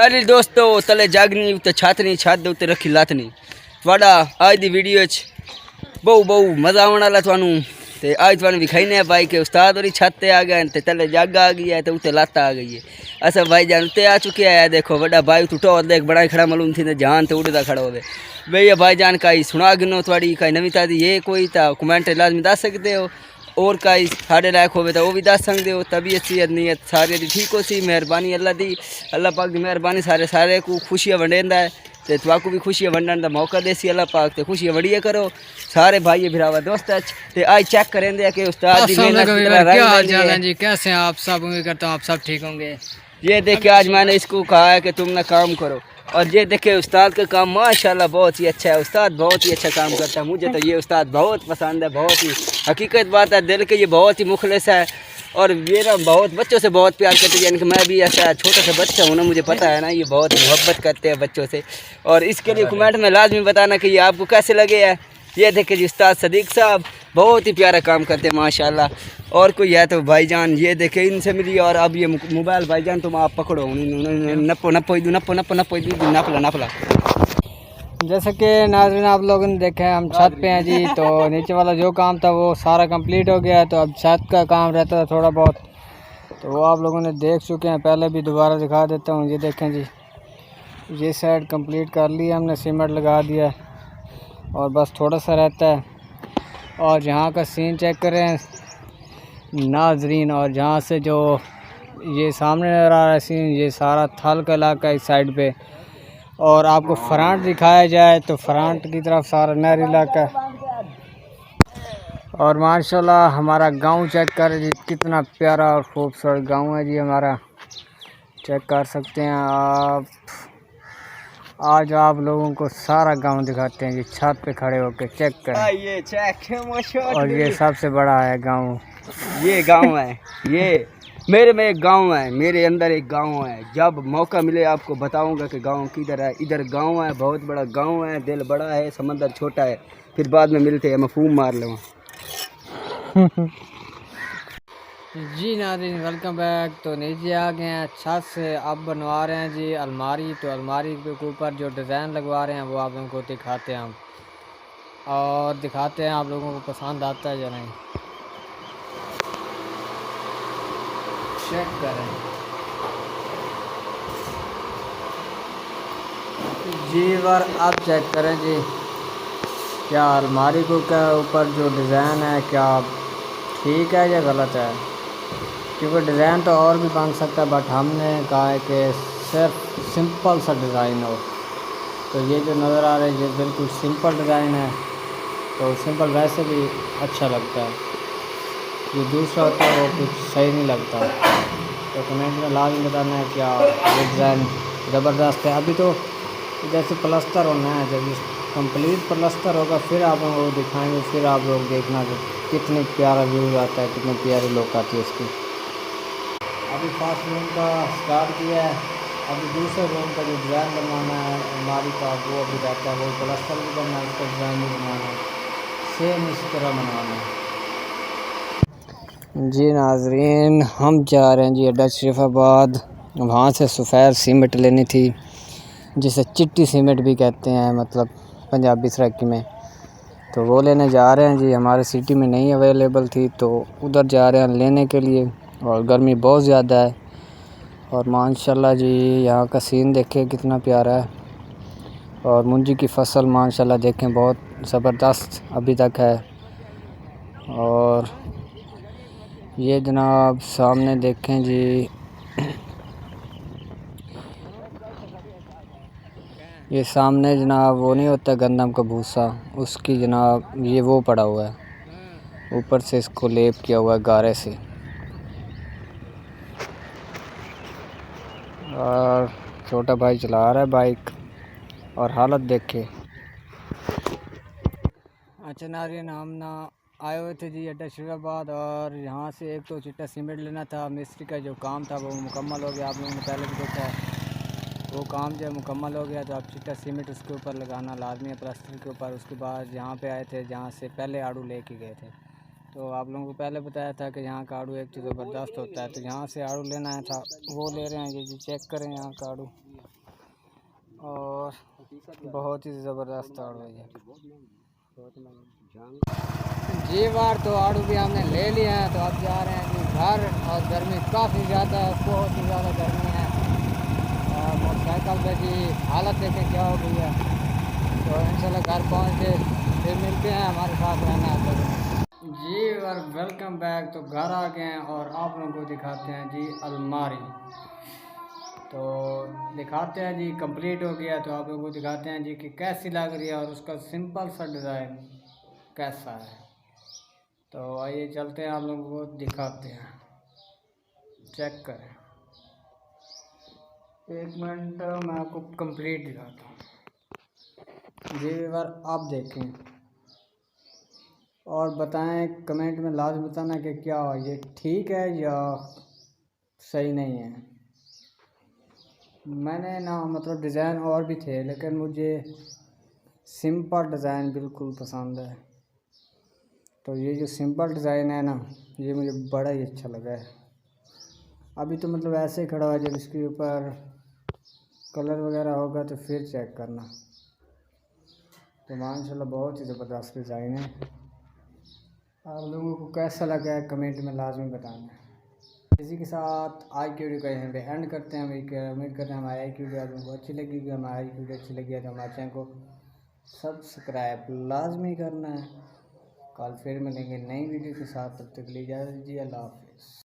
Finally दोस्तों तले जागनी उत्ते छातनी छात दे उत्ते रखी लातनी वाड़ा आज दी वीडियो बहु बहु मजा आने वाला थानू ते आज थानू दिखाईने भाई के उस्ताद और छत आ गए ते तले जागा आ गई है तो उत्ते लाता आ गई है। ऐसा भाई जान उत्ते आ चुके हैं। देखो बड़ा भाई टूटो देख बड़ा खड़ा मालूम थी जहान तो उड़ता खड़ा होवे भैया भाई जान का सुना गिनो थोड़ी कई नवीता दी ये कोई था कमेंट लाजमी दस सकते हो और कई साढ़े लायक हो तो वो भी दस सकते हो। तबीयत सेहत नीयत सारे दी ठीक हो सी मेहरबानी अल्लाह पाक की मेहरबानी सारे को खुशियाँ वंडेंदा है तो तुआकू भी खुशियाँ वंडन का मौका देसी अल्लाह पाक तो खुशियाँ वड़िए करो सारे भाई भरावा दोस्त ते आज चेक करेंगे कि उस्ताद क्या हाल चाल है जी, कैसे हैं आप सब? उम्मीद करता हूँ आप सब ठीक होंगे। ये देखे आज मैंने इसको कहा है कि तुम ना काम करो और ये देखे उस्ताद का काम माशाल्लाह बहुत ही अच्छा है। उस्ताद बहुत ही अच्छा काम करता है। मुझे तो ये उस्ताद बहुत पसंद है, बहुत ही हकीकत बात है, दिल के ये बहुत ही मुखलिस है और ये ना बहुत बच्चों से बहुत प्यार करते हैं। यानी कि मैं भी ऐसा छोटा सा बच्चा हूँ ना, मुझे पता है ना ये बहुत मोहब्बत करते हैं बच्चों से और इसके लिए कमेंट में लाजमी बताना कि ये आपको कैसे लगे है। ये देखे जी उस्ताद सदीक साहब बहुत ही प्यारा काम करते हैं माशाल्लाह। और कोई है तो भाईजान ये देखे इनसे मिली और अब ये मोबाइल भाईजान तुम आप पकड़ो नप्पो नप्पो नप्पो नप्पो नप्पो नपला नपला। जैसे कि नाज़रीन आप लोगों ने देखा है हम छत पे हैं जी, तो नीचे वाला जो काम था वो सारा कंप्लीट हो गया है। तो अब छत का काम रहता था थोड़ा बहुत, तो वो आप लोगों ने देख चुके हैं। पहले भी दोबारा दिखा देता हूँ। ये देखें जी, ये साइड कंप्लीट कर लिया हमने, सीमेंट लगा दिया और बस थोड़ा सा रहता है। और यहाँ का सीन चेक करें नाजरीन, और जहाँ से जो ये सामने नज़र आ रहा है सीन, ये सारा थल का इलाका इस साइड पे। और आपको फ्रंट दिखाया जाए तो फ्रंट की तरफ सारा नहरी इलाका है। और माशाल्लाह हमारा गांव चेक कर जी, कितना प्यारा और खूबसूरत गांव है जी हमारा, चेक कर सकते हैं आप। आज आप लोगों को सारा गांव दिखाते हैं जी, छत पे खड़े होकर चेक करें। ये चेक और ये सबसे बड़ा है गांव, ये गांव है, ये मेरे में एक गांव है, मेरे अंदर एक गांव है। जब मौका मिले आपको बताऊंगा कि गांव किधर है। इधर गांव है, बहुत बड़ा गांव है, दिल बड़ा है, समंदर छोटा है। फिर बाद में मिलते हैं, मफहूम मार लूँ। जी नाज़रीन वेलकम बैक। तो नीचे आ गए हैं छत से, अब बनवा रहे हैं जी अलमारी। तो अलमारी के ऊपर जो डिज़ाइन लगवा रहे हैं वो आप लोगों को दिखाते हैं हम, और दिखाते हैं आप लोगों को पसंद आता है या नहीं। चेक करें जी वर, अब चेक करें जी क्या अलमारी को क्या ऊपर जो डिज़ाइन है क्या ठीक है या गलत है, क्योंकि डिज़ाइन तो और भी बन सकता है बट हमने कहा है कि सिर्फ सिंपल सा डिज़ाइन हो। तो ये जो नज़र आ रहा है ये बिल्कुल सिंपल डिज़ाइन है, तो सिंपल वैसे भी अच्छा लगता है, जो दूसरा होता है वो कुछ सही नहीं लगता। तो कमेंट में लाजमी बताना है क्या ये डिज़ाइन ज़बरदस्त है। अभी तो जैसे प्लस्तर होना है, जब कंप्लीट प्लस्तर होगा फिर आप लोगों को दिखाएंगे, फिर आप लोग देखना कि कितनी प्यारा व्यू आता है, कितनी प्यारी लुक आती है इसकी। अभी फर्स्ट रूम का स्टार्ट किया है, अभी दूसरे रूम का जो डिज़ाइन बनवाना है अलमारी का वो अभी रहता है, वो प्लस्तर भी करना है, उसका डिज़ाइन भी बनवाना है, सेम इसी तरह बनवाना है। जी नाजरीन हम जा रहे हैं जी अड्डा शरीफाबाद, वहाँ से सफ़ेद सीमेंट लेनी थी जिसे चिट्टी सीमेंट भी कहते हैं, मतलब पंजाबी सराकी में। तो वो लेने जा रहे हैं जी, हमारे सिटी में नहीं अवेलेबल थी तो उधर जा रहे हैं लेने के लिए। और गर्मी बहुत ज़्यादा है और माशाल्लाह जी यहाँ का सीन देखें कितना प्यारा है। और मुंजी की फसल माशाल्लाह देखें बहुत ज़बरदस्त अभी तक है। और ये जनाब सामने देखें जी, ये सामने जनाब वो नहीं होता गंदम का भूसा, उसकी जनाब ये वो पड़ा हुआ है, ऊपर से इसको लेप किया हुआ है गारे से। और छोटा भाई चला रहा है बाइक और हालत देखे। अच्छा नाज़रीन हम ना आए हुए थे जी अड्डा शरीफाबाद, और यहाँ से एक तो चिट्टा सीमेंट लेना था। मिस्त्री का जो काम था वो मुकम्मल हो गया, आप लोगों ने पहले भी देखा है। वो काम जो मुकम्मल हो गया तो अब चिट्टा सीमेंट उसके ऊपर लगाना लाजमी है, प्लास्टर के ऊपर। उसके बाद यहाँ पे आए थे जहाँ से पहले आड़ू लेके गए थे, तो आप लोगों को पहले बताया था कि यहाँ का आड़ू एक तो ज़बरदस्त होता है, तो यहाँ से आड़ू लेना है था, वो ले रहे हैं जी। चेक करें यहाँ का आड़ू, और बहुत ही ज़बरदस्त आड़ू है ये जी। बार तो आड़ू भी हमने ले लिया है, तो अब जा रहे हैं जी घर। और गर्मी काफ़ी ज़्यादा है, बहुत ही ज़्यादा गर्मी है। और मोटरसाइकिल पे जी हालत देखें क्या हो गई है। तो इंशाल्लाह घर पहुँच के फिर मिलते हैं, हमारे साथ रहना है जी। और वेलकम बैक। तो घर आ गए हैं और आप लोगों को दिखाते हैं जी अलमारी। तो दिखाते हैं जी, कंप्लीट हो गया। तो आप लोगों को दिखाते हैं जी कि कैसी लग रही है और उसका सिंपल सा डिज़ाइन कैसा है। तो आइए चलते हैं, आप लोगों को दिखाते हैं, चेक करें। एक मिनट मैं आपको कंप्लीट दिखाता हूँ जी। व्यूअर आप देखें और बताएं, कमेंट में लाजमी बताना कि क्या ये ठीक है या सही नहीं है। मैंने ना मतलब डिज़ाइन और भी थे, लेकिन मुझे सिंपल डिज़ाइन बिल्कुल पसंद है। तो ये जो सिंपल डिज़ाइन है ना, ये मुझे बड़ा ही अच्छा लगा है। अभी तो मतलब ऐसे ही खड़ा हुआ है, जब इसके ऊपर कलर वगैरह होगा तो फिर चेक करना। तो माशाल्लाह बहुत ही ज़बरदस्त डिज़ाइन है। आप लोगों को कैसा लगा है कमेंट में लाजमी बताना। इसी के साथ आज की वीडियो का यहाँ पे एंड करते हैं। उम्मीद करते हैं हमारी आज की वीडियो आप लोगों को अच्छी लगेगी। हमारी वीडियो अच्छी लगी है तो हमारे चैनल को सब्सक्राइब लाजमी करना है। कल फिर मिलेंगे नई वीडियो के साथ, तब तक के लिए इजाज़त दीजिए। अल्लाह हाफ़िज़।